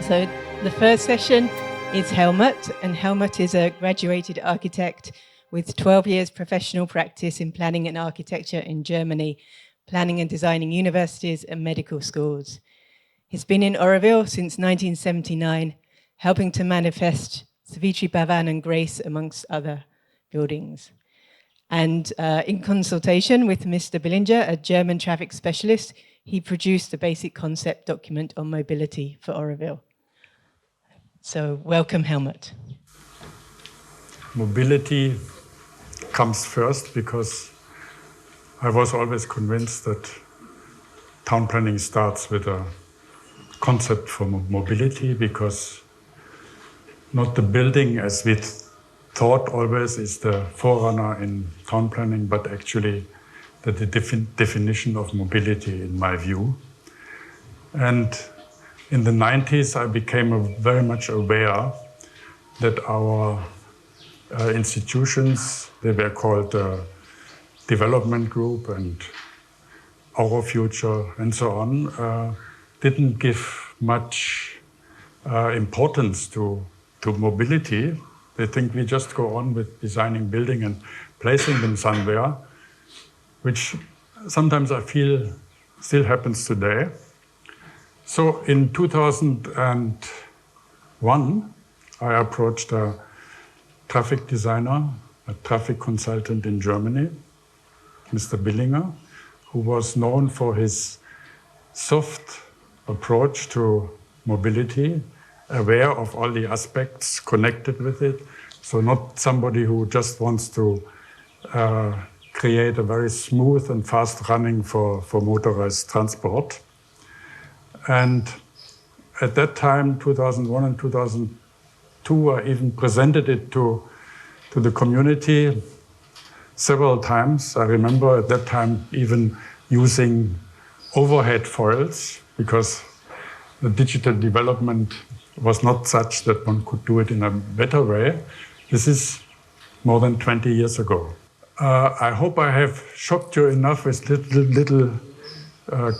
So the first session is Helmut, and Helmut is a graduated architect with 12 years professional practice in planning and architecture in Germany, planning and designing universities and medical schools. He's been in Auroville since 1979, helping to manifest Savitri Bhavan and Grace amongst other buildings. And in consultation with Mr. Billinger, a German traffic specialist, he produced a basic concept document on mobility for Auroville. So welcome, Helmut. Mobility comes first because I was always convinced that town planning starts with a concept for mobility, because not the building as we thought always is the forerunner in town planning, but actually the definition of mobility in my view. And in the 90s, I became very much aware that our institutions, they were called Development Group and Eurofuture and so on, didn't give much importance to mobility. They think we just go on with designing building and placing them somewhere, which sometimes I feel still happens today. So in 2001, I approached a traffic designer, a traffic consultant in Germany, Mr. Billinger, who was known for his soft approach to mobility, aware of all the aspects connected with it. So not somebody who just wants to create a very smooth and fast running for motorized transport. And at that time, 2001 and 2002, I even presented it to the community several times. I remember at that time even using overhead foils, because the digital development was not such that one could do it in a better way. This is more than 20 years ago. I hope I have shocked you enough with little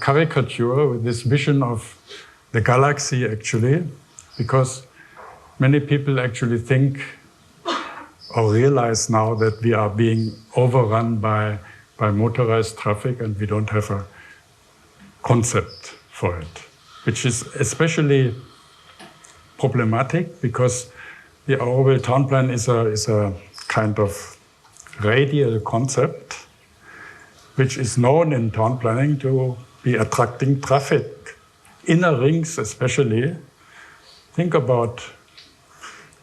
caricature, with this vision of the galaxy actually, because many people actually think or realize now that we are being overrun by motorized traffic and we don't have a concept for it, which is especially problematic because the Auroville town plan is a kind of radial concept which is known in town planning to be attracting traffic, inner rings especially. Think about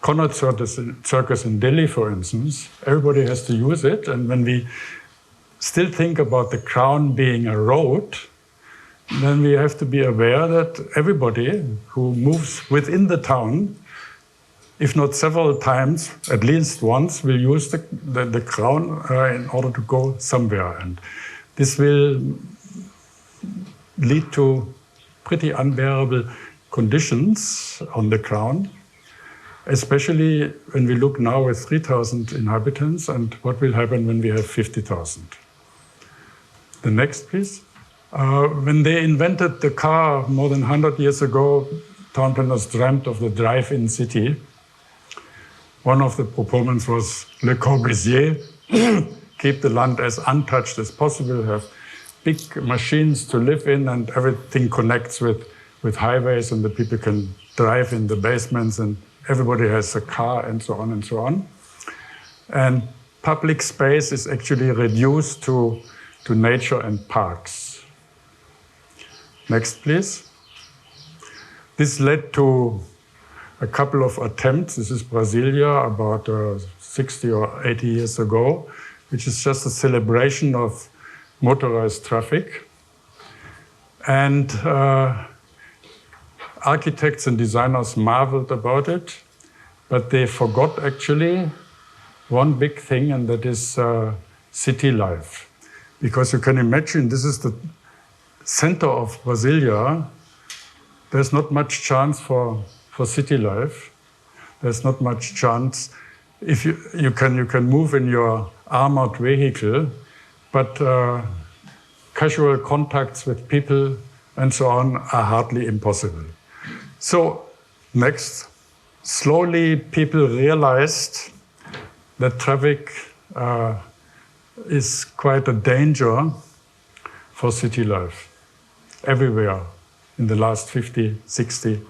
Connaught Circus in Delhi, for instance. Everybody has to use it, and when we still think about the crown being a road, then we have to be aware that everybody who moves within the town, if not several times, at least once, will use the crown in order to go somewhere. And this will lead to pretty unbearable conditions on the crown, especially when we look now with 3,000 inhabitants and what will happen when we have 50,000. The next, please. When they invented the car more than 100 years ago, town planners dreamt of the drive-in city. One of the proponents was Le Corbusier, keep the land as untouched as possible, have big machines to live in, and everything connects with highways, and the people can drive in the basements, and everybody has a car, and so on and so on. And public space is actually reduced to nature and parks. Next, please. This led to a couple of attempts. This is Brasilia about 60 or 80 years ago, which is just a celebration of motorized traffic. And architects and designers marveled about it, but they forgot actually one big thing, and that is city life. Because you can imagine this is the center of Brasilia. There's not much chance for city life. There's not much chance. If you can move in your armored vehicle, but casual contacts with people and so on are hardly impossible. So Next. Slowly, people realized that traffic is quite a danger for city life. Everywhere in the last 50, 60,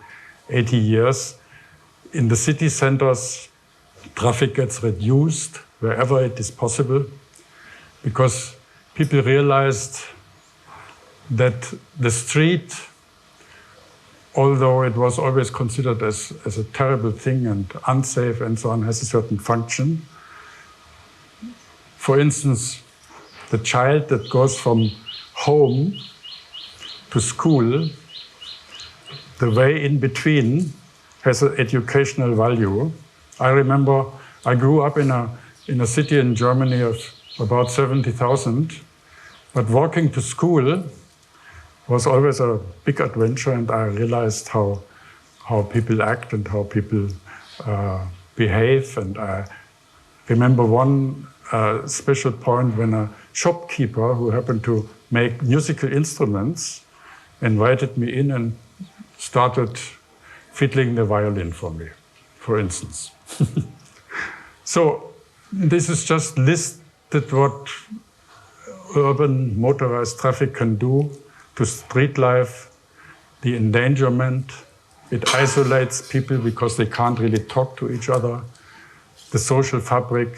80 years. In the city centers, traffic gets reduced wherever it is possible because people realized that the street, although it was always considered as a terrible thing and unsafe and so on, has a certain function. For instance, the child that goes from home to school, the way in between has an educational value. I remember I grew up in a city in Germany of about 70,000, but walking to school was always a big adventure, and I realized how people act and how people behave. And I remember one special point when a shopkeeper who happened to make musical instruments invited me in and started fiddling the violin for me, for instance. So this is just listed what urban motorized traffic can do to street life, the endangerment. It isolates people because they can't really talk to each other. The social fabric,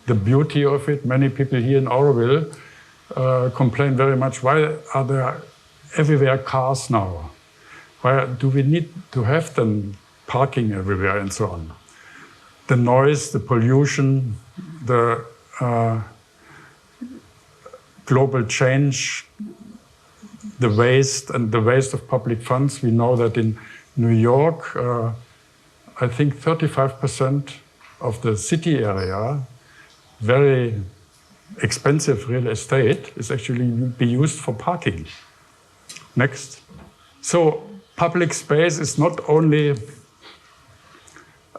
the beauty of it. Many people here in Auroville complain very much, why are there everywhere cars now? Why do we need to have them parking everywhere and so on? The noise, the pollution, the global change, the waste and the waste of public funds. We know that in New York, I think 35% of the city area, very expensive real estate, is actually be used for parking. Next. So public space is not only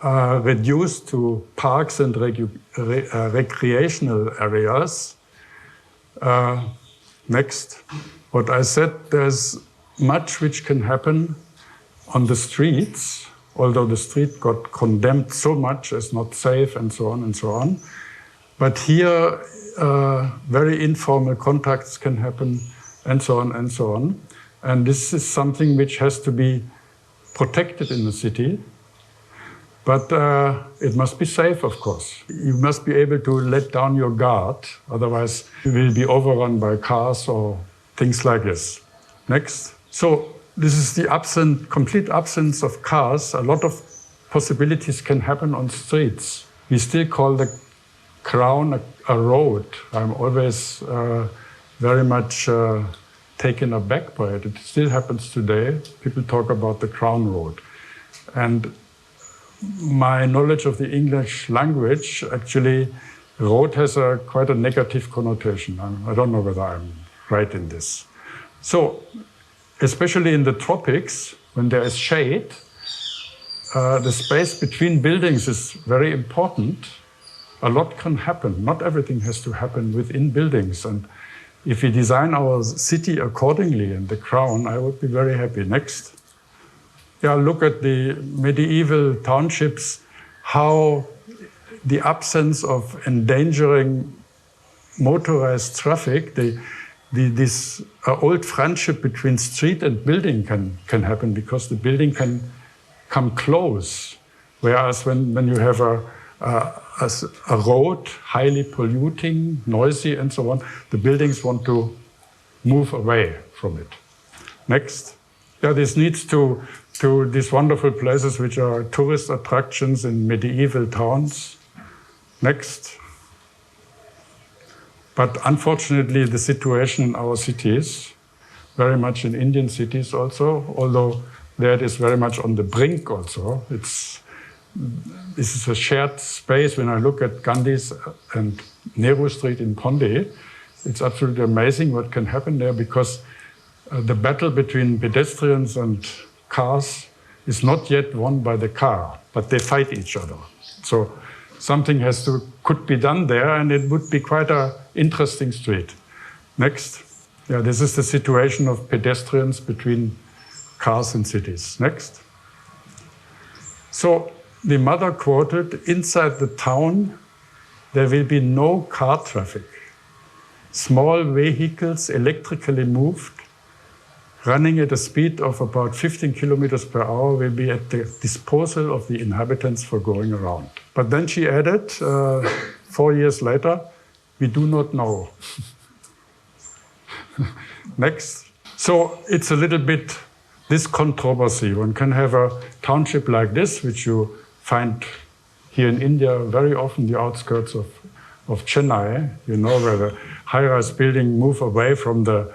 reduced to parks and recreational areas. Next. What I said, there's much which can happen on the streets, although the street got condemned so much as not safe and so on and so on. But here, very informal contacts can happen and so on and so on. And this is something which has to be protected in the city. But it must be safe, of course. You must be able to let down your guard, otherwise you will be overrun by cars or things like this. Next. So this is the complete absence of cars. A lot of possibilities can happen on streets. We still call the Crown a road. I'm always very much taken aback by it. It still happens today. People talk about the Crown Road. And my knowledge of the English language, actually, road has quite a negative connotation. I don't know whether I'm right in this. So, especially in the tropics, when there is shade, the space between buildings is very important. A lot can happen. Not everything has to happen within buildings. And if we design our city accordingly in the Crown, I would be very happy. Next. Yeah, look at the medieval townships, how the absence of endangering motorized traffic, this old friendship between street and building can happen because the building can come close. Whereas when you have a road, highly polluting, noisy and so on, the buildings want to move away from it. Next. Yeah, this leads to these wonderful places which are tourist attractions in medieval towns. Next. But unfortunately, the situation in our cities, very much in Indian cities also, although there it is very much on the brink also. This is a shared space. When I look at Gandhi's and Nehru Street in Pondy, it's absolutely amazing what can happen there because the battle between pedestrians and cars is not yet won by the car, but they fight each other. So something could be done there, and it would be quite an interesting street. Next. Yeah, this is the situation of pedestrians between cars and cities. Next. So the mother quoted, inside the town, there will be no car traffic. Small vehicles, electrically moved, running at a speed of about 15 kilometers per hour, will be at the disposal of the inhabitants for going around. But then she added, 4 years later, we do not know. Next. So it's a little bit this controversy. One can have a township like this, which you find here in India very often, the outskirts of Chennai, you know, where the high-rise buildings move away from the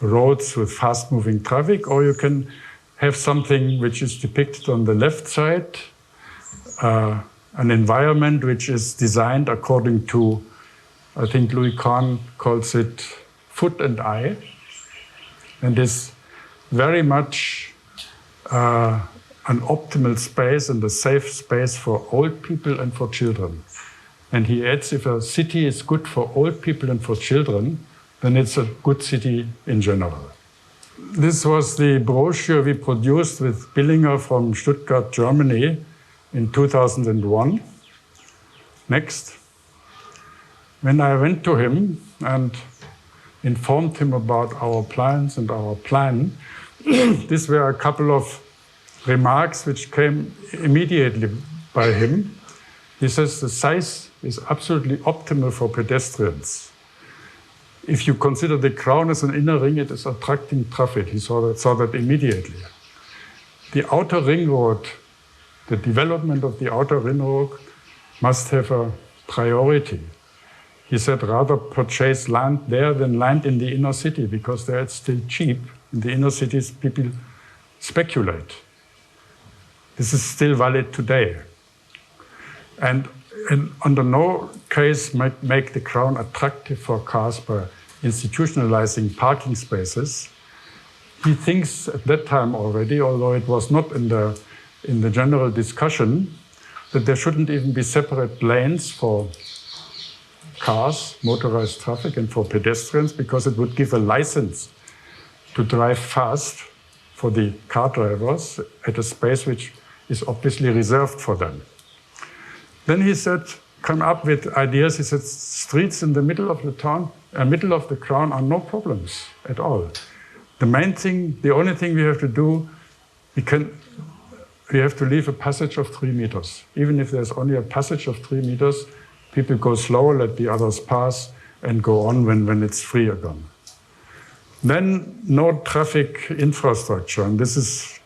roads with fast-moving traffic, or you can have something which is depicted on the left side, an environment which is designed according to, I think Louis Kahn calls it foot and eye, and is very much an optimal space and a safe space for old people and for children. And he adds, if a city is good for old people and for children, then it's a good city in general. This was the brochure we produced with Billinger from Stuttgart, Germany in 2001. Next. When I went to him and informed him about our plans and our plan, these were a couple of remarks which came immediately by him. He says the size is absolutely optimal for pedestrians. If you consider the Crown as an inner ring, it is attracting traffic. He saw that immediately. The outer ring road, the development of the outer ring road must have a priority. He said rather purchase land there than land in the inner city, because there it's still cheap. In the inner cities, people speculate. This is still valid today. And under no case make the Crown attractive for cars by institutionalizing parking spaces. He thinks at that time already, although it was not in the general discussion, that there shouldn't even be separate lanes for cars, motorized traffic, and for pedestrians, because it would give a license to drive fast for the car drivers at a space which is obviously reserved for them. Then he said, come up with ideas. He said, streets in the middle of the town, middle of the Crown are no problems at all. The main thing, the only thing we have to do, we have to leave a passage of 3 meters. Even if there's only a passage of 3 meters, people go slower, let the others pass, and go on when it's free again. Then no traffic infrastructure, and this is,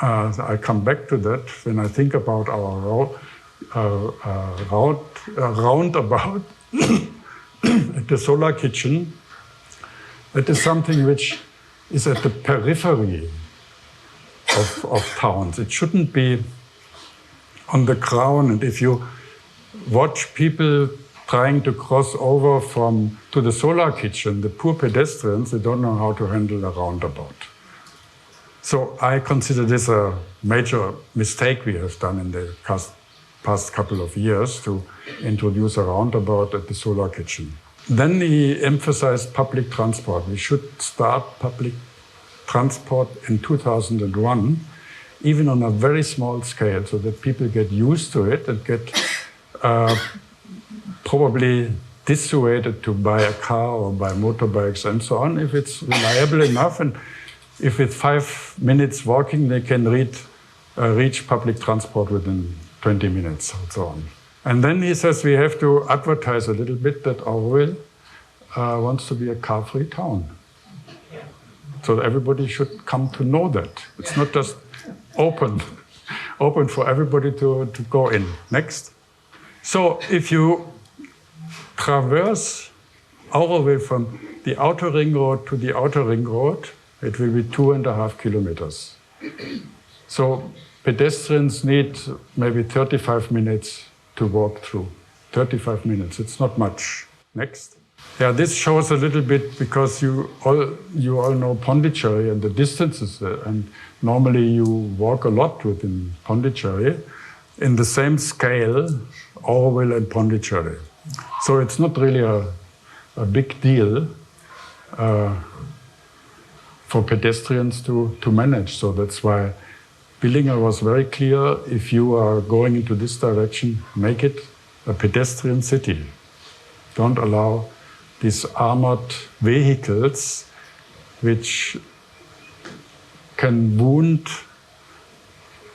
I come back to that when I think about our roundabout at the Solar Kitchen. That is something which is at the periphery of towns. It shouldn't be on the Crown. And if you watch people trying to cross over to the Solar Kitchen, the poor pedestrians, they don't know how to handle a roundabout. So I consider this a major mistake we have done in the past couple of years to introduce a roundabout at the Solar Kitchen. Then he emphasized public transport. We should start public transport in 2001, even on a very small scale, so that people get used to it and get probably dissuaded to buy a car or buy motorbikes and so on, if it's reliable enough, and if with 5 minutes walking they can reach public transport within 20 minutes and so on. And then he says we have to advertise a little bit that Auroville wants to be a car-free town. So everybody should come to know that. It's not just open for everybody to go in. Next. So if you traverse Auroville from the outer ring road to the outer ring road, it will be 2.5 kilometers. So pedestrians need maybe 35 minutes to walk through. 35 minutes, it's not much. Next. Yeah, this shows a little bit, because you all know Pondicherry and the distances there, and normally you walk a lot within Pondicherry. In the same scale, Auroville and Pondicherry. So it's not really a big deal for pedestrians to manage. So that's why Billinger was very clear, if you are going into this direction, make it a pedestrian city. Don't allow these armored vehicles which can wound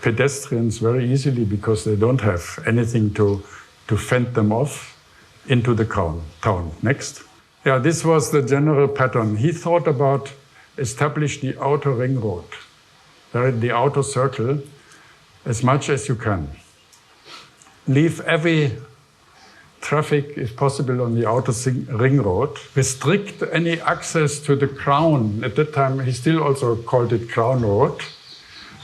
pedestrians very easily because they don't have anything to fend them off into the town. Next. Yeah, this was the general pattern. He thought about establish the outer ring road, the outer circle, as much as you can. Leave every traffic, if possible, on the outer ring road. Restrict any access to the crown. At that time, he still also called it Crown Road.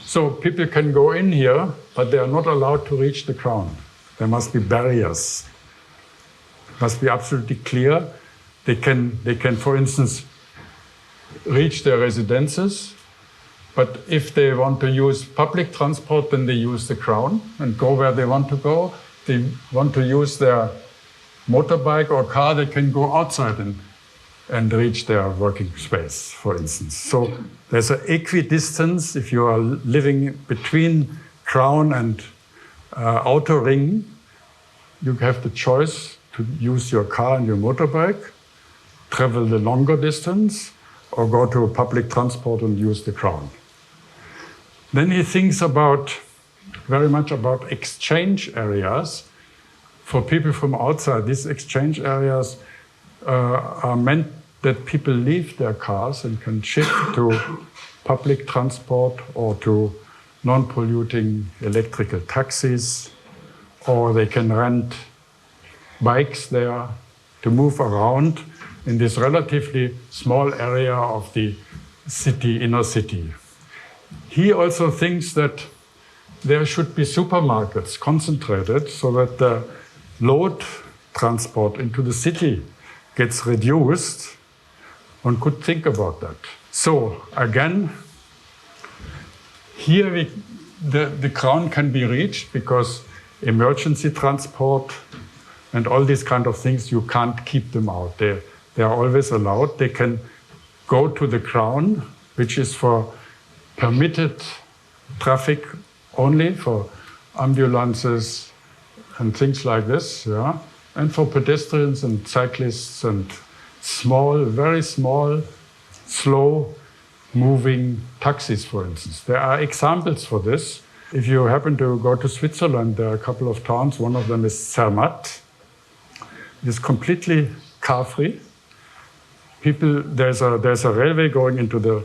So people can go in here, but they are not allowed to reach the crown. There must be barriers. It must be absolutely clear. They can, for instance, reach their residences, but if they want to use public transport, then they use the crown and go where they want to go. They want to use their motorbike or car, they can go outside and reach their working space, for instance. So there's an equidistance. If you are living between crown and outer ring, you have the choice to use your car and your motorbike, travel the longer distance, or go to public transport and use the crown. Then he thinks very much about exchange areas for people from outside. These exchange areas are meant that people leave their cars and can shift to public transport or to non-polluting electrical taxis, or they can rent bikes there to move around in this relatively small area of the city, inner city. He also thinks that there should be supermarkets concentrated so that the load transport into the city gets reduced. One could think about that. So again, here the crown can be reached because emergency transport and all these kind of things, you can't keep them out. They are always allowed. They can go to the crown, which is for permitted traffic only, for ambulances and things like this, yeah, and for pedestrians and cyclists and small, very small, slow-moving taxis, for instance. There are examples for this. If you happen to go to Switzerland, there are a couple of towns. One of them is Zermatt. It is completely car-free. There's a railway going into the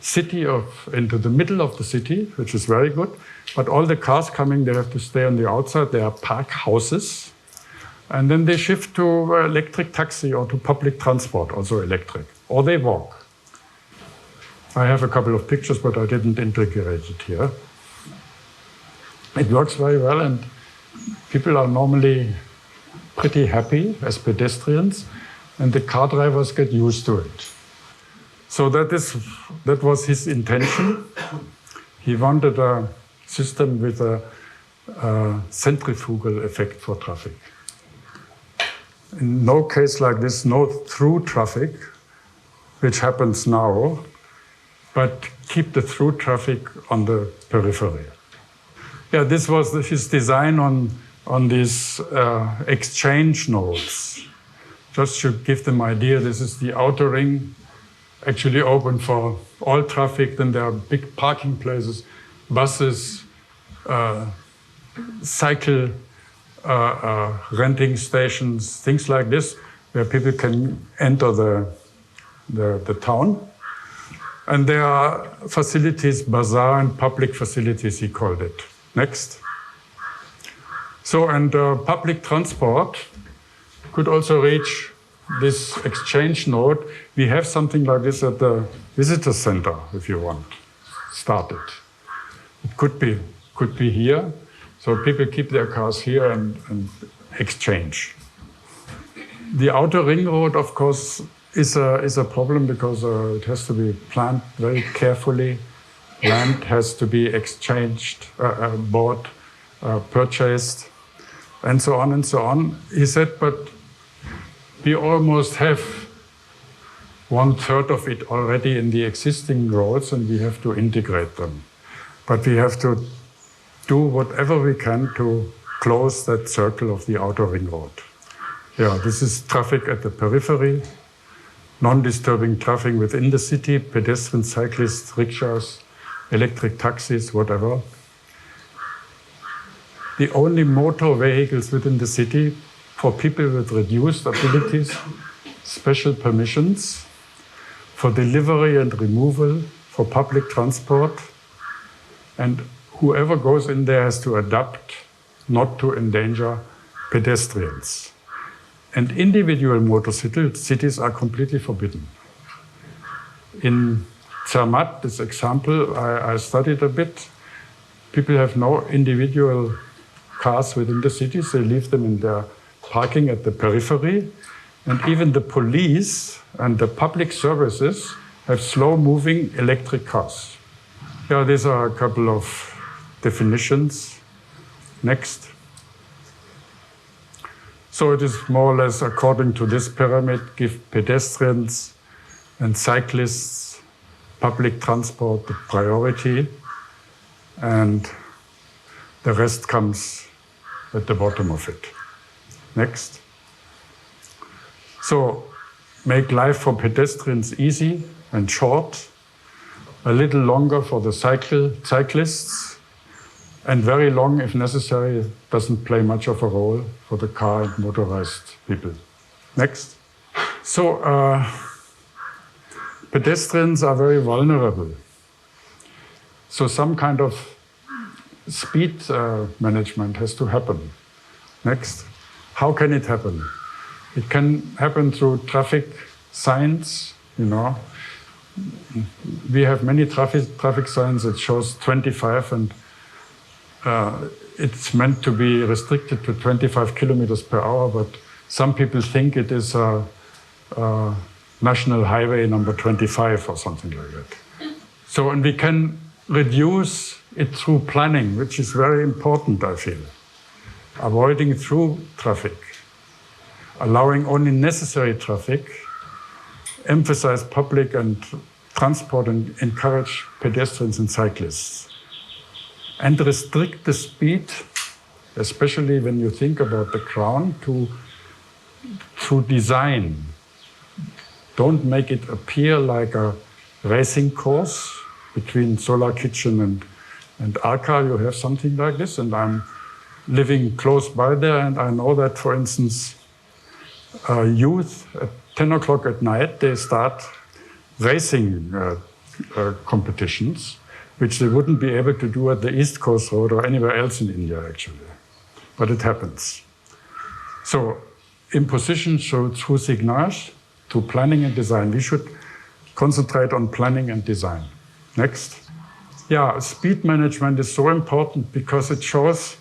city into the middle of the city, which is very good. But all the cars coming, they have to stay on the outside. There are park houses. And then they shift to electric taxi or to public transport, also electric. Or they walk. I have a couple of pictures, but I didn't integrate it here. It works very well, and people are normally pretty happy as pedestrians, and the car drivers get used to it. So that was his intention. He wanted a system with a centrifugal effect for traffic. In no case like this, no through traffic, which happens now, but keep the through traffic on the periphery. Yeah, this was his design on these exchange nodes. Just to give them an idea, this is the outer ring, actually open for all traffic. Then there are big parking places, buses, cycle renting stations, things like this, where people can enter the town. And there are facilities, bazaar and public facilities, he called it. Next. So, and public transport could also reach this exchange node. We have something like this at the visitor center, if you want, started. It could be here. So people keep their cars here and exchange. The outer ring road, of course, is a problem because it has to be planned very carefully. Land has to be exchanged, bought, purchased, and so on and so on. He said, but we almost have 1/3 of it already in the existing roads, and we have to integrate them. But we have to do whatever we can to close that circle of the outer ring road. Yeah, this is traffic at the periphery, non-disturbing traffic within the city, pedestrians, cyclists, rickshaws, electric taxis, whatever. The only motor vehicles within the city for people with reduced abilities, special permissions, for delivery and removal, for public transport, and whoever goes in there has to adapt not to endanger pedestrians. And individual motorcities are completely forbidden. In Zermatt, this example I studied a bit, people have no individual cars within the cities. They leave them in their parking at the periphery. And even the police and the public services have slow-moving electric cars. Yeah, these are a couple of definitions. Next. So it is more or less according to this pyramid, give pedestrians and cyclists, public transport the priority, and the rest comes at the bottom of it. Next. So make life for pedestrians easy and short, a little longer for the cyclists, and very long if necessary. It doesn't play much of a role for the car and motorized people. Next. So pedestrians are very vulnerable. So some kind of speed management has to happen. Next. How can it happen? It can happen through traffic signs, you know. We have many traffic signs that shows 25, and it's meant to be restricted to 25 kilometers per hour, but some people think it is a national highway number 25 or something like that. So, and we can reduce it through planning, which is very important, I feel. Avoiding through traffic, allowing only necessary traffic, emphasize public and transport, and encourage pedestrians and cyclists. And restrict the speed, especially when you think about the crown, through design. Don't make it appear like a racing course between Solar Kitchen and Arca. You have something like this, and I'm living close by there, and I know that, for instance, youth at 10 o'clock at night, they start racing competitions, which they wouldn't be able to do at the East Coast Road or anywhere else in India, actually. But it happens. So imposition through signage, through planning and design. We should concentrate on planning and design. Next. Yeah, speed management is so important because it shows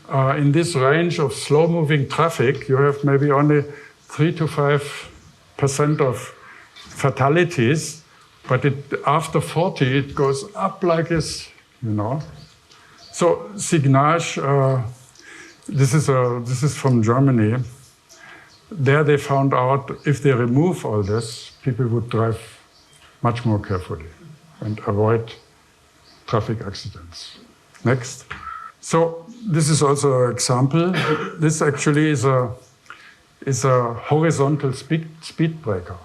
in this range of slow-moving traffic, you have maybe only 3 to 5% of fatalities, but after 40, it goes up like this, you know. So signage, this is from Germany. There they found out if they remove all this, people would drive much more carefully and avoid traffic accidents. Next. So this is also an example. This actually is a horizontal speed breaker.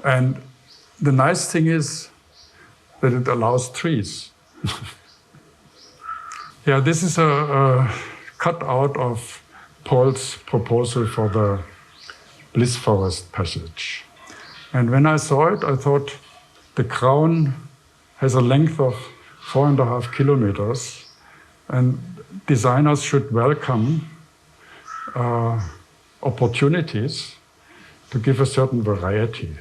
And the nice thing is that it allows trees. Yeah, this is a cutout of Paul's proposal for the Bliss Forest passage. And when I saw it, I thought the crown has a length of 4.5 kilometers, and designers should welcome opportunities to give a certain variety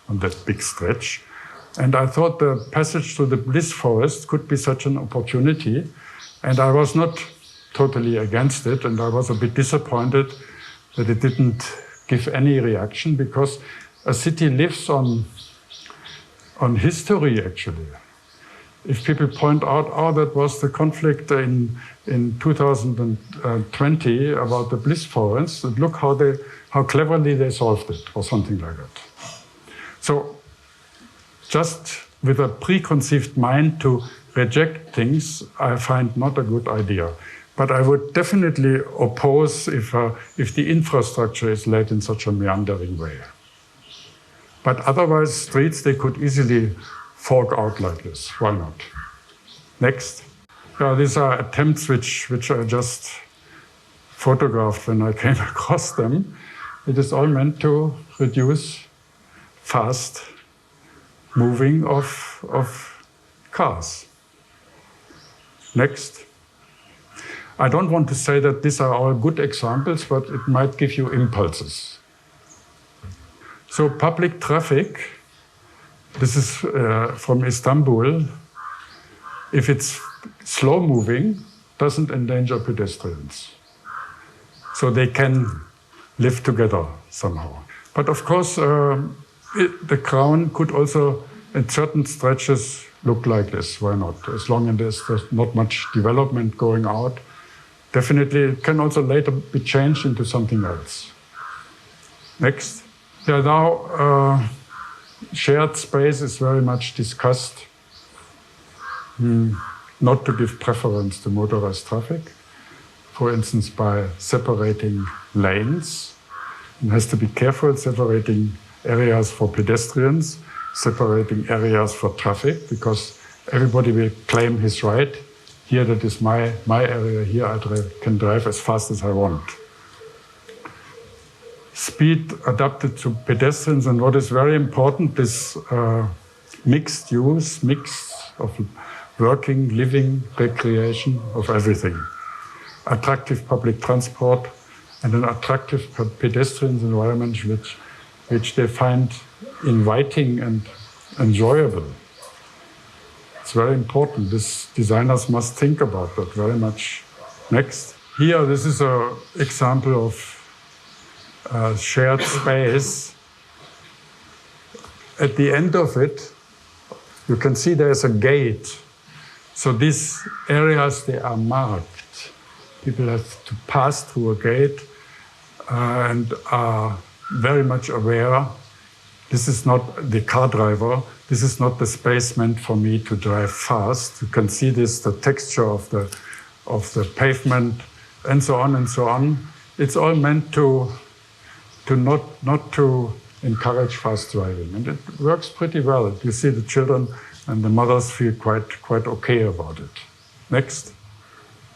on that big stretch. And I thought the passage to the Bliss Forest could be such an opportunity. And I was not totally against it, and I was a bit disappointed that it didn't give any reaction, because a city lives on history, actually. If people point out, oh, that was the conflict in 2020 about the Bliss Forest, and look how cleverly they solved it, or something like that. So just with a preconceived mind to reject things, I find not a good idea. But I would definitely oppose if the infrastructure is laid in such a meandering way. But otherwise, streets, they could easily fork out like this. Why not? Next. These are attempts which I just photographed when I came across them. It is all meant to reduce fast moving of cars. Next. I don't want to say that these are all good examples, but it might give you impulses. So public traffic, this is from Istanbul. If it's slow moving, doesn't endanger pedestrians. So they can live together somehow. But of course, the crown could also, at certain stretches, look like this. Why not? As long as there's not much development going out, definitely it can also later be changed into something else. Next. Now, shared space is very much discussed. Not to give preference to motorized traffic. For instance, by separating lanes. It has to be careful separating areas for pedestrians, separating areas for traffic, because everybody will claim his right. Here, that is my area. Here, I can drive as fast as I want. Speed adapted to pedestrians, and what is very important is mixed use, mix of working, living, recreation, of everything. Attractive public transport and an attractive pedestrian environment which they find inviting and enjoyable. It's very important. These designers must think about that very much. Next. Here, this is an example of shared space. At the end of it, you can see there's a gate. So these areas, they are marked. People have to pass through a gate and are very much aware. This is not the car driver. This is not the space meant for me to drive fast. You can see this, the texture of the pavement, and so on and so on. It's all meant to not to encourage fast driving, and it works pretty well. You see the children and the mothers feel quite okay about it. Next.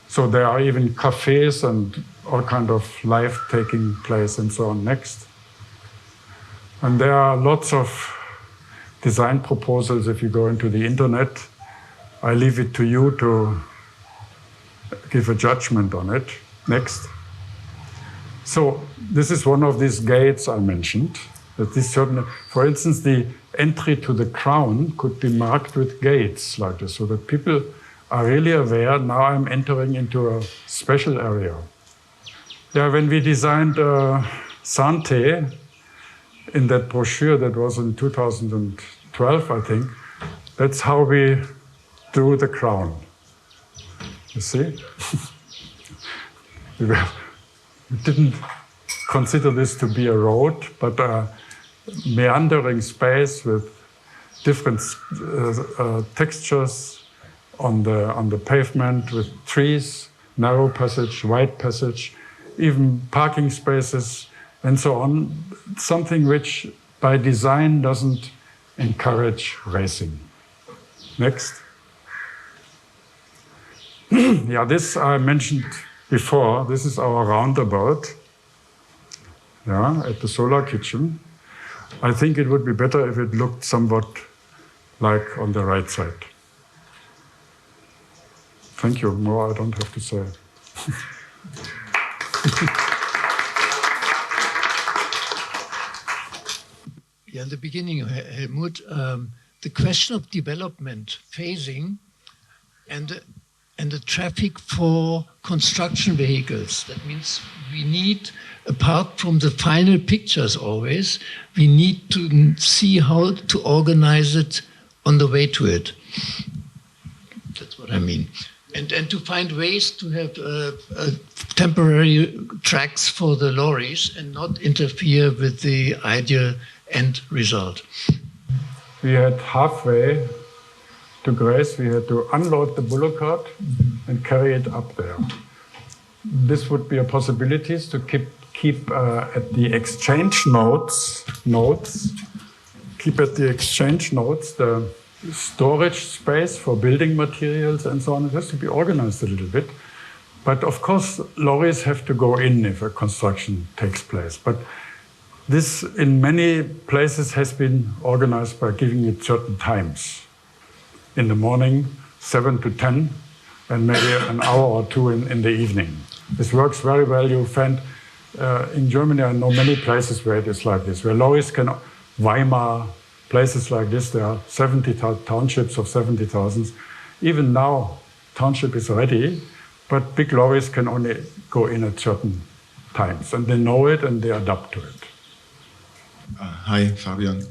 So there are even cafes and all kind of life taking place and so on. Next. And there are lots of design proposals if you go into the internet. I leave it to you to give a judgment on it. Next. So this is one of these gates I mentioned. That this certain, for instance, the entry to the crown could be marked with gates like this, so that people are really aware, now I'm entering into a special area. Yeah, when we designed Sante in that brochure that was in 2012, I think, that's how we drew the crown. You see? We didn't consider this to be a road, but a meandering space with different textures on the pavement, with trees, narrow passage, wide passage, even parking spaces, and so on. Something which, by design, doesn't encourage racing. Next. Yeah, this I mentioned before. This is our roundabout. Yeah, at the Solar Kitchen. I think it would be better if it looked somewhat like on the right side. Thank you. More I don't have to say. Yeah, in the beginning, Helmut, the question of development, phasing, and the traffic for construction vehicles. That means we need, apart from the final pictures always, we need to see how to organize it on the way to it. That's what I mean. And to find ways to have temporary tracks for the lorries and not interfere with the ideal end result. we had halfway to Grace, we had to unload the bullock cart and carry it up there. This would be a possibility to keep at the exchange nodes, keep at the exchange nodes the storage space for building materials and so on. It has to be organized a little bit. But of course, lorries have to go in if a construction takes place. But this, in many places, has been organized by giving it certain times. In the morning, 7 to 10, and maybe an hour or two in the evening. This works very well. You find in Germany, I know many places where it is like this, where lorries can, Weimar, places like this, there are 70 townships of 70,000. Even now, township is ready, but big lorries can only go in at certain times, and they know it and they adapt to it. Hi, Fabian.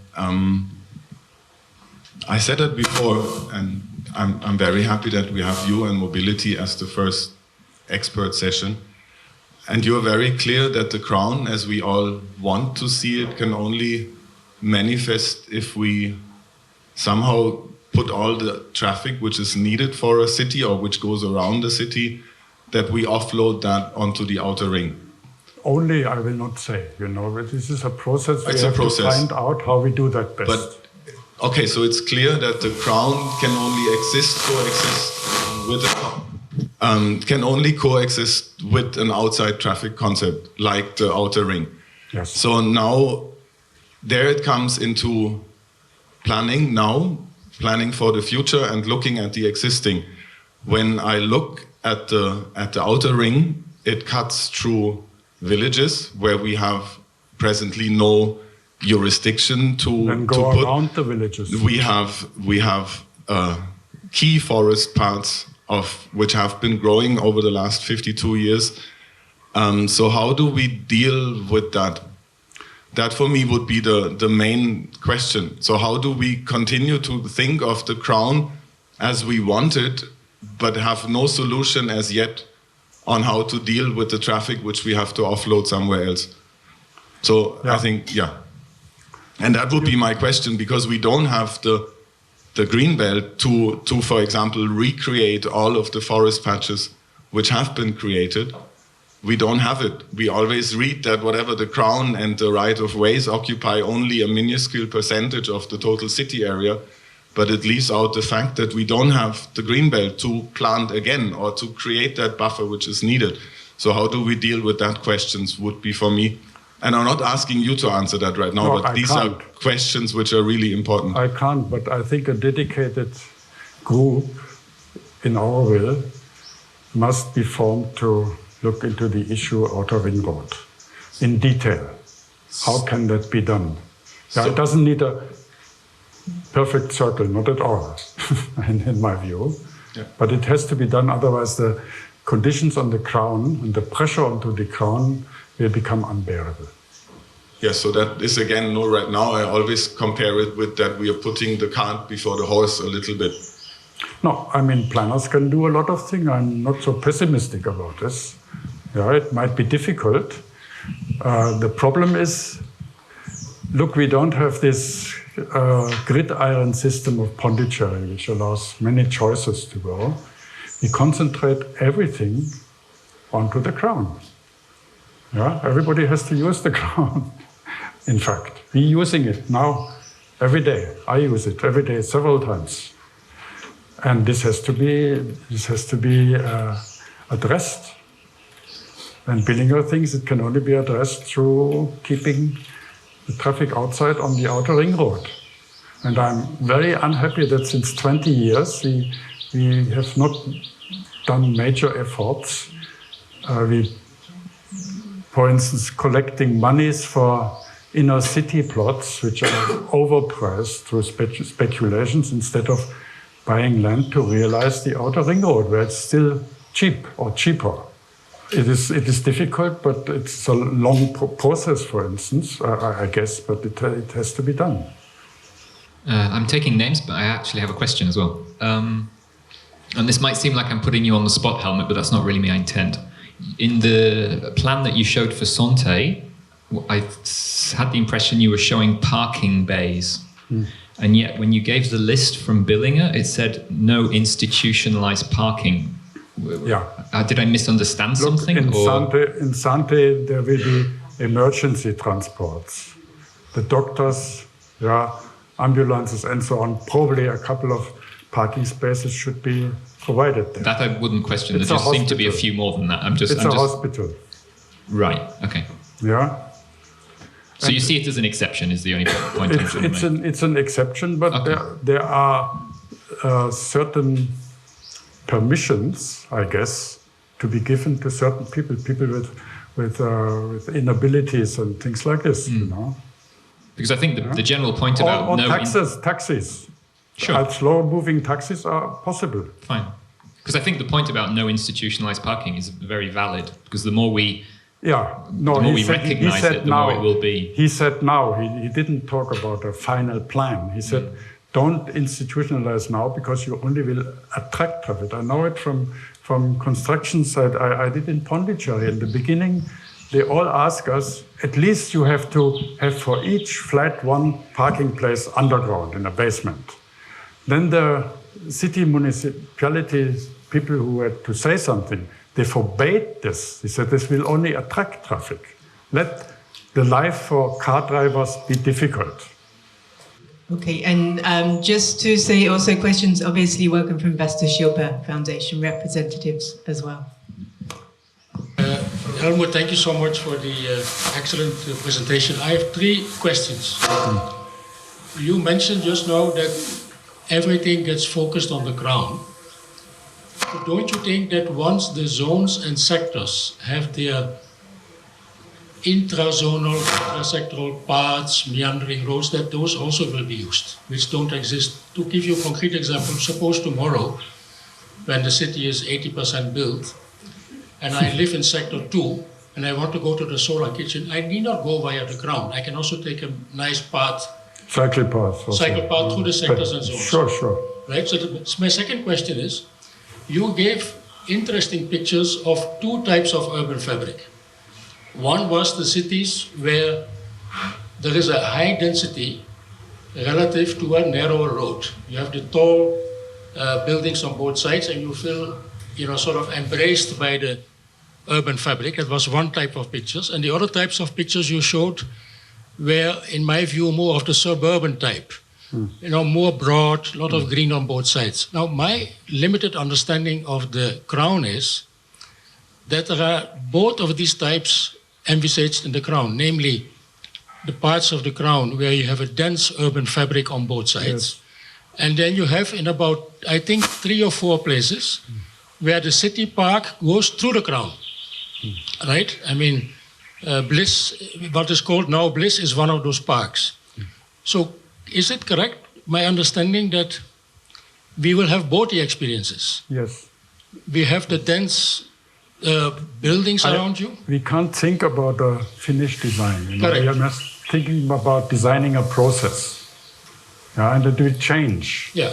I said it before, and I'm very happy that we have you and mobility as the first expert session. And you're very clear that the Crown, as we all want to see it, can only manifest if we somehow put all the traffic which is needed for a city or which goes around the city, that we offload that onto the outer ring. Only, I will not say, you know, this is a process. It's a process. To find out how we do that best. But, okay, so it's clear that the Crown can only coexist with an outside traffic concept like the outer ring. Yes. So now, there it comes into planning now, planning for the future and looking at the existing. When I look at the outer ring, it cuts through villages where we have presently no jurisdiction to go put around the villages. We have key forest parts of which have been growing over the last 52 years. So how do we deal with that? That for me would be the main question. So how do we continue to think of the Crown as we want it, but have no solution as yet on how to deal with the traffic which we have to offload somewhere else? So yeah. I think, yeah. And that would be my question, because we don't have the green belt to, for example, recreate all of the forest patches which have been created. We don't have it. We always read that whatever the Crown and the right of ways occupy only a minuscule percentage of the total city area, but it leaves out the fact that we don't have the green belt to plant again or to create that buffer which is needed. So how do we deal with that questions would be for me. And I'm not asking you to answer that right now, but these are questions which are really important. I can't, but I think a dedicated group in Auroville must be formed to look into the issue Outer Ring Road in detail. How can that be done? Yeah, it doesn't need a perfect circle, not at all, in my view. Yeah. But it has to be done, otherwise the conditions on the Crown and the pressure onto the Crown will become unbearable. Yes, so that is again, no, right now I always compare it with that we are putting the cart before the horse a little bit. No, I mean, planners can do a lot of things. I'm not so pessimistic about this. Yeah, it might be difficult. The problem is, look, we don't have this gridiron system of Pondicherry, which allows many choices to go. We concentrate everything onto the Crown. Yeah, everybody has to use the Crown. In fact, we're using it now every day. I use it every day, several times. And this has to be addressed. And Billinger thinks it can only be addressed through keeping the traffic outside on the outer ring road. And I'm very unhappy that since 20 years we have not done major efforts. For instance, collecting monies for inner city plots, which are overpriced through speculations, instead of buying land to realize the outer ring road, where it's still cheap or cheaper. It is difficult, but it's a long process, for instance, I guess, but it has to be done. I'm taking names, but I actually have a question as well. And this might seem like I'm putting you on the spot, Helmut, but that's not really my intent. In the plan that you showed for Santé, I had the impression you were showing parking bays. And yet, when you gave the list from Billinger, it said no institutionalized parking. Yeah. Did I misunderstand something? In Sante, there will be emergency transports. The doctors, ambulances, and so on. Probably a couple of parking spaces should be provided there. That I wouldn't question. There just seem to be a few more than that. It's a hospital. Right. Okay. Yeah. So you see it as an exception, is the only point I'm trying to make. It's an exception, but okay. there are certain permissions, I guess, to be given to certain people with inabilities and things like this. You know. Because I think the general point about or taxis. Sure. Slow-moving taxis are possible. Fine. Because I think the point about no institutionalized parking is very valid. Because the more we recognize it, the more it will be. He said now. He didn't talk about a final plan. He said, don't institutionalize now because you only will attract traffic. I know it from construction side. I did in Pondicherry. In the beginning, they all ask us, at least you have to have for each flat one parking place underground in a basement. Then the city municipalities, people who had to say something, they forbade this. They said this will only attract traffic. Let the life for car drivers be difficult. Okay, and just to say also questions obviously welcome from Basta Schilper Foundation representatives as well. Helmut, thank you so much for the excellent presentation. I have 3 questions. You mentioned just now that everything gets focused on the ground. But don't you think that once the zones and sectors have their intrazonal, intersectoral paths, meandering roads, that those also will be used, which don't exist? To give you a concrete example, suppose tomorrow, when the city is 80% built, and I live in sector 2, and I want to go to the solar kitchen, I need not go via the ground. I can also take a nice path. Cycle path. Cycle path through the sectors and zones. Sure. Right, so my second question is, you gave interesting pictures of 2 types of urban fabric. One was the cities where there is a high density relative to a narrower road. You have the tall buildings on both sides, and you feel, sort of embraced by the urban fabric. That was one type of pictures. And the other types of pictures you showed were, in my view, more of the suburban type. More broad, a lot of green on both sides. Now, my limited understanding of the crown is that there are both of these types envisaged in the crown, namely the parts of the crown where you have a dense urban fabric on both sides. Yes. And then you have in about, I think, 3 or 4 places where the city park goes through the crown, right? I mean, Bliss, what is called now Bliss, is one of those parks. So is it correct, my understanding, that we will have both the experiences? Yes. We have the dense buildings around you? We can't think about a finished design. Correct. We are just thinking about designing a process. And it will change. Yeah,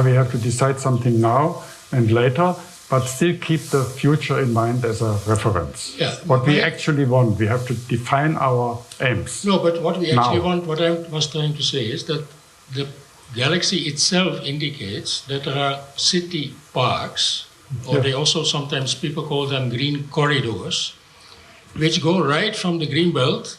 we have to decide something now and later, but still keep the future in mind as a reference. Yeah. What we actually want, we have to define our aims. No, but what we actually want, what I was trying to say is that the galaxy itself indicates that there are city parks, or they also sometimes people call them green corridors, which go right from the green belt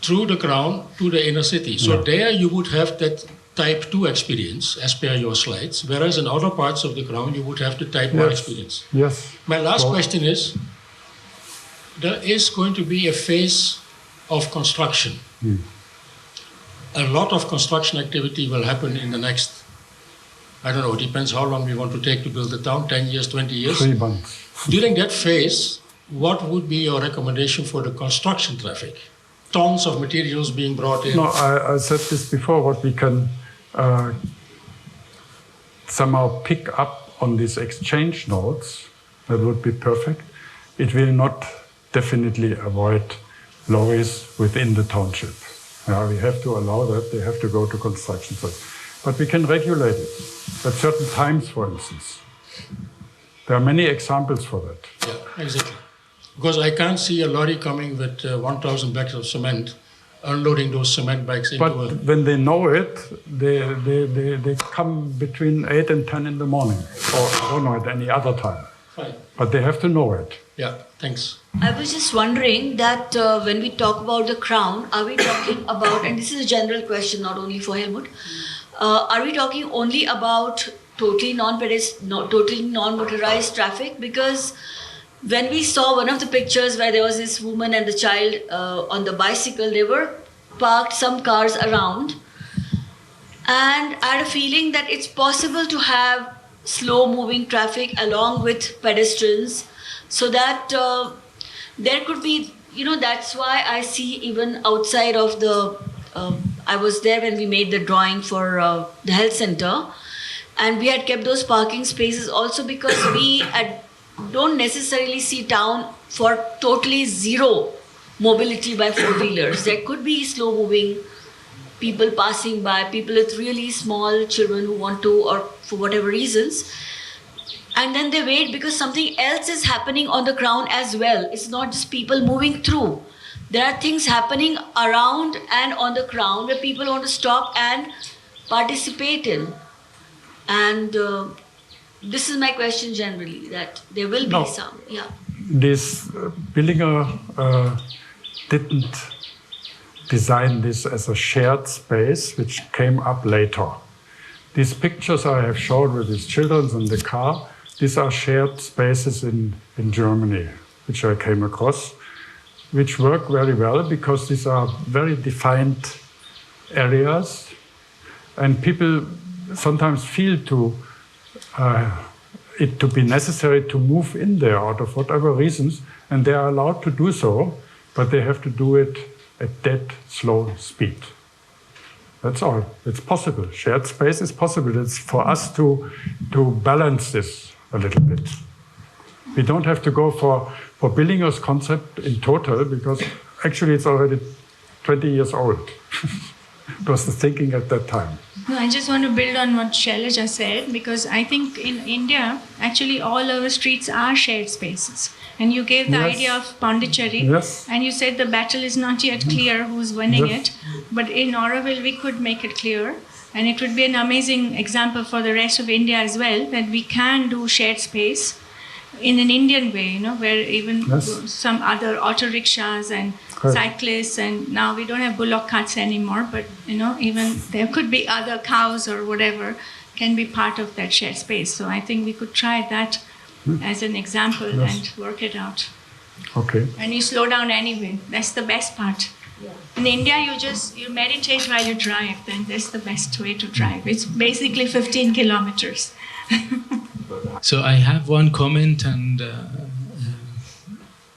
through the crown to the inner city. So there you would have that type 2 experience as per your slides, whereas in other parts of the crown you would have the type 1 experience. Yes. My last question is, there is going to be a phase of construction. A lot of construction activity will happen in the next, I don't know, it depends how long we want to take to build a town, 10 years, 20 years. 3 months. During that phase, what would be your recommendation for the construction traffic? Tons of materials being brought in. No, I said this before, what we can somehow pick up on these exchange nodes, that would be perfect. It will not definitely avoid lorries within the township. We have to allow that, they have to go to construction sites. But we can regulate it at certain times, for instance. There are many examples for that. Yeah, exactly. Because I can't see a lorry coming with 1,000 bags of cement unloading those cement bags into But when they know it, they come between 8 and 10 in the morning, or I don't know, at any other time. Fine. But they have to know it. Yeah, thanks. I was just wondering that when we talk about the crown, are we talking about, and this is a general question, not only for Helmut, are we talking only about totally non-motorized traffic? Because when we saw one of the pictures where there was this woman and the child on the bicycle, they were parked some cars around. And I had a feeling that it's possible to have slow-moving traffic along with pedestrians, so that there could be, that's why I see even outside of the, I was there when we made the drawing for the health center, and we had kept those parking spaces also because we don't necessarily see town for totally zero mobility by four-wheelers. There could be slow-moving people passing by, people with really small children who want to, or for whatever reasons. And then they wait because something else is happening on the crown as well. It's not just people moving through. There are things happening around and on the crown where people want to stop and participate in. And this is my question generally, that there will be some, yeah. This Billinger didn't design this as a shared space, which came up later. These pictures I have showed with these children in the car, these are shared spaces in Germany, which I came across, which work very well because these are very defined areas, and people sometimes feel it to be necessary to move in there out of whatever reasons, and they are allowed to do so, but they have to do it at dead slow speed. That's all. It's possible. Shared space is possible. It's for us to balance this a little bit. We don't have to go for Billinger's concept in total, because actually it's already 20 years old. It was the thinking at that time. No, I just want to build on what Shailaja said, because I think in India, actually all our streets are shared spaces. And you gave the idea of Pondicherry, and you said the battle is not yet clear who's winning it, but in Auroville we could make it clear, and it would be an amazing example for the rest of India as well, that we can do shared space in an Indian way, where even some other auto rickshaws and cyclists, and now we don't have bullock carts anymore, but even there could be other cows or whatever can be part of that shared space. So I think we could try that as an example and work it out. Okay. And you slow down anyway. That's the best part. Yeah. In India, you meditate while you drive. Then that's the best way to drive. It's basically 15 kilometers. So I have one comment and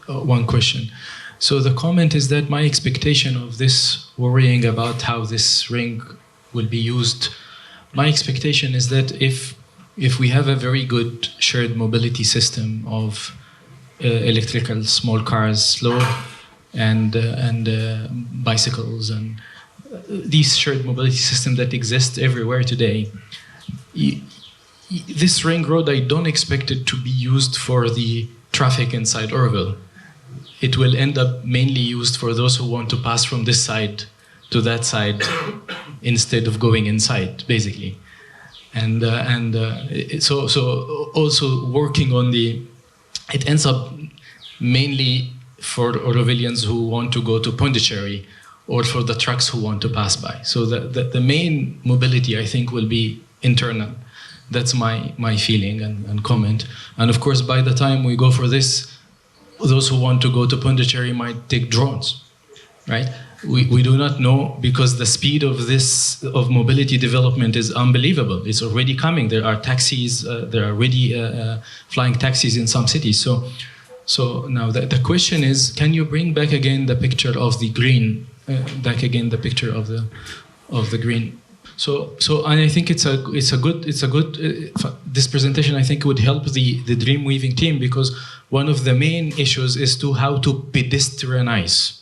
one question. So the comment is that my expectation of this worrying about how this ring will be used, my expectation is that if we have a very good shared mobility system of electrical small cars, slow, and bicycles, and these shared mobility systems that exist everywhere today, this ring road, I don't expect it to be used for the traffic inside Auroville. It will end up mainly used for those who want to pass from this side to that side instead of going inside, basically. And so also working on it ends up mainly for Aurovillians who want to go to Pondicherry, or for the trucks who want to pass by. So the main mobility, I think, will be internal. That's my feeling and comment. And of course, by the time we go for this, those who want to go to Pondicherry might take drones, right? We do not know, because the speed of mobility development is unbelievable. It's already coming. There are taxis. There are already flying taxis in some cities. So now the question is, can you bring back again the picture of the green? Of the green. So and I think it's a good. This presentation, I think, would help the Dreamweaving team, because one of the main issues is how to pedestrianize.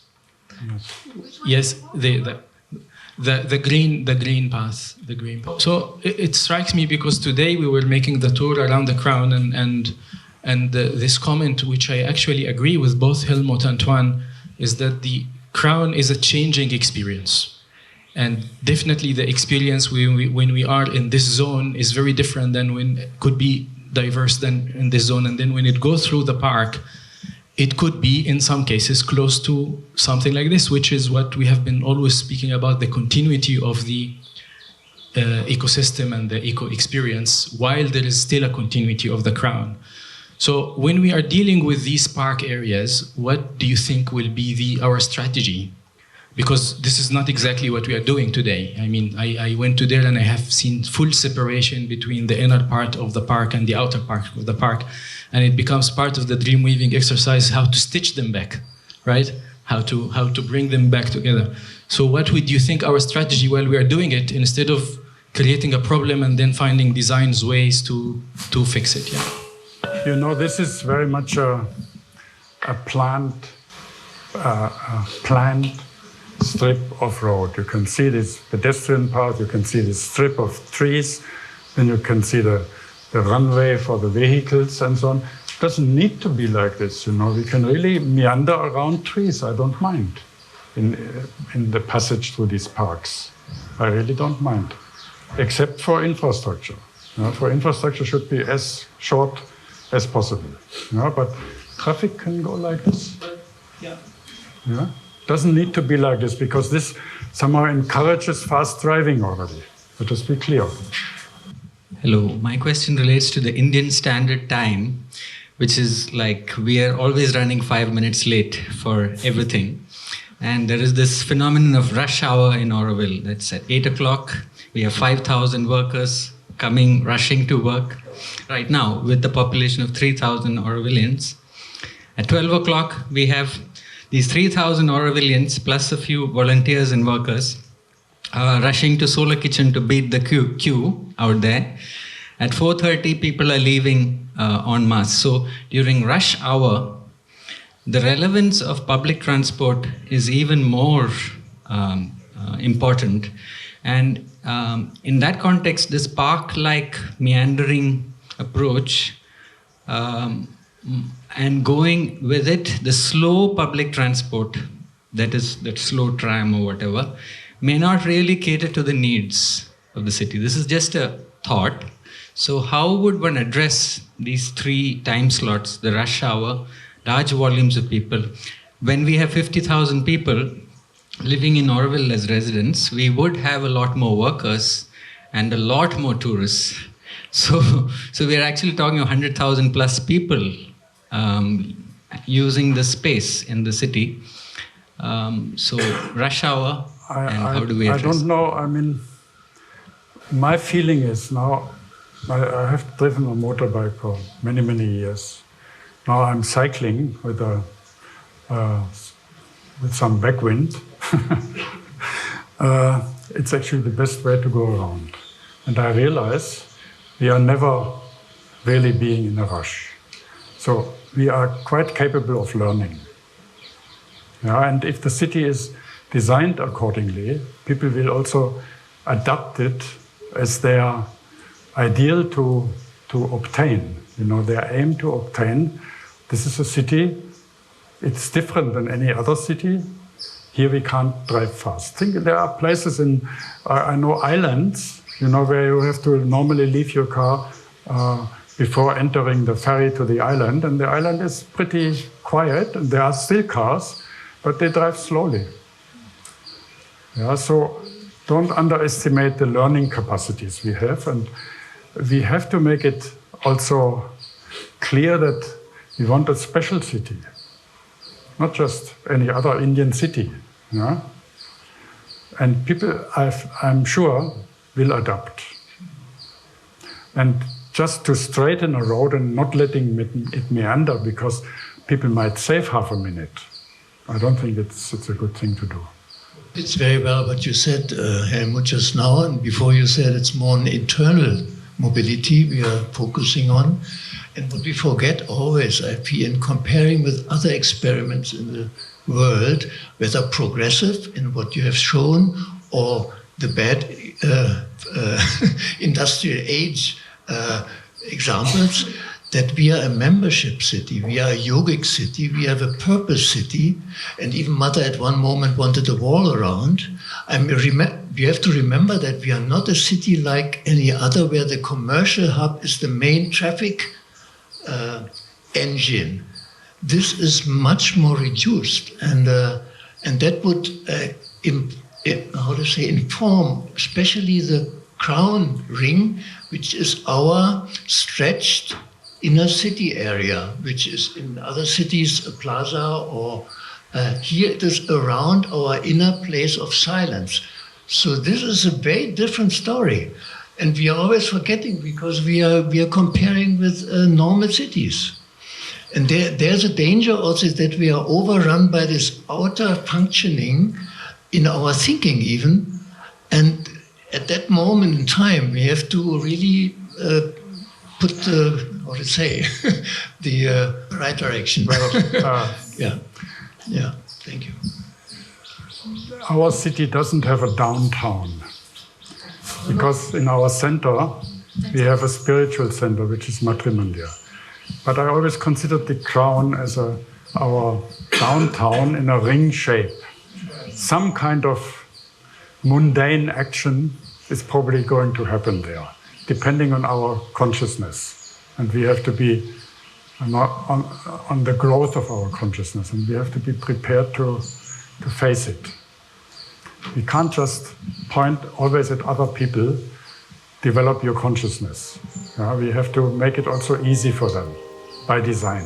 Yes, the green path. So it strikes me, because today we were making the tour around the crown, and this comment, which I actually agree with both Helmut and Tuan, is that Crown is a changing experience. And definitely the experience when we are in this zone is very different than when could be diverse than in this zone. And then when it goes through the park, it could be in some cases close to something like this, which is what we have been always speaking about, the continuity of the ecosystem and the eco experience, while there is still a continuity of the Crown. So when we are dealing with these park areas, what do you think will be our strategy? Because this is not exactly what we are doing today. I mean, I went to there and I have seen full separation between the inner part of the park and the outer part of the park. And it becomes part of the dreamweaving exercise, how to stitch them back, right? How to bring them back together. So what would you think our strategy while we are doing it, instead of creating a problem and then finding designs, ways to fix it? Yeah. You know, this is very much a planned strip of road. You can see this pedestrian path, you can see this strip of trees, then you can see the runway for the vehicles and so on. It doesn't need to be like this, you know. We can really meander around trees, I don't mind, in the passage through these parks. I really don't mind, except for infrastructure. You know, for infrastructure should be as short as possible. You know, but traffic can go like this. Yeah. Yeah. Doesn't need to be like this, because this somehow encourages fast driving already. Let us be clear. Hello, my question relates to the Indian Standard Time, which is like we are always running 5 minutes late for everything. And there is this phenomenon of rush hour in Auroville. That's at 8 o'clock. We have 5,000 workers rushing to work right now with the population of 3,000 Aurovillians. At 12 o'clock, we have these 3,000 Aurovillians plus a few volunteers and workers rushing to Solar Kitchen to beat the queue out there. At 4:30, people are leaving en masse. So during rush hour, the relevance of public transport is even more important. And in that context, this park-like meandering approach and going with it, the slow public transport, that slow tram or whatever, may not really cater to the needs of the city. This is just a thought. So how would one address these 3 time slots, the rush hour, large volumes of people? When we have 50,000 people living in Auroville as residents, we would have a lot more workers and a lot more tourists. So we are actually talking 100,000 plus people using the space in the city. So rush hour, and how do we address? I don't know. I mean, my feeling is now, I have driven a motorbike for many, many years. Now I'm cycling with some backwind. It's actually the best way to go around. And I realize we are never really being in a rush. So we are quite capable of learning. Yeah, and if the city is designed accordingly, people will also adapt it as their ideal to obtain. You know, their aim to obtain. This is a city, it's different than any other city. Here we can't drive fast. There are places I know islands, you know, where you have to normally leave your car before entering the ferry to the island, and the island is pretty quiet, and there are still cars, but they drive slowly. Yeah, so don't underestimate the learning capacities we have, and we have to make it also clear that we want a special city, not just any other Indian city. Yeah? And people, I'm sure, will adapt. And just to straighten a road and not letting it meander because people might save half a minute, I don't think it's a good thing to do. It's very well what you said, Helmut, just now, and before you said it's more an internal mobility we are focusing on. And what we forget always, I feel, in comparing with other experiments in the world, whether progressive in what you have shown or the bad industrial age examples, that we are a membership city, we are a yogic city, we have a purpose city, and even Mother at one moment wanted a wall around. We have to remember that we are not a city like any other where the commercial hub is the main traffic engine. This is much more reduced, and that would inform especially the Crown Ring, which is our stretched inner city area, which is in other cities a plaza, or here it is around our inner place of silence. So this is a very different story, and we are always forgetting because we are comparing with normal cities. And there's a danger also that we are overrun by this outer functioning in our thinking even. And at that moment in time, we have to really put the right direction. Well, yeah, thank you. Our city doesn't have a downtown because in our center, we have a spiritual center, which is Matrimandir. But I always considered the Crown as our downtown in a ring shape. Some kind of mundane action is probably going to happen there, depending on our consciousness. And we have to be on the growth of our consciousness, and we have to be prepared to face it. We can't just point always at other people, develop your consciousness. We have to make it also easy for them by design.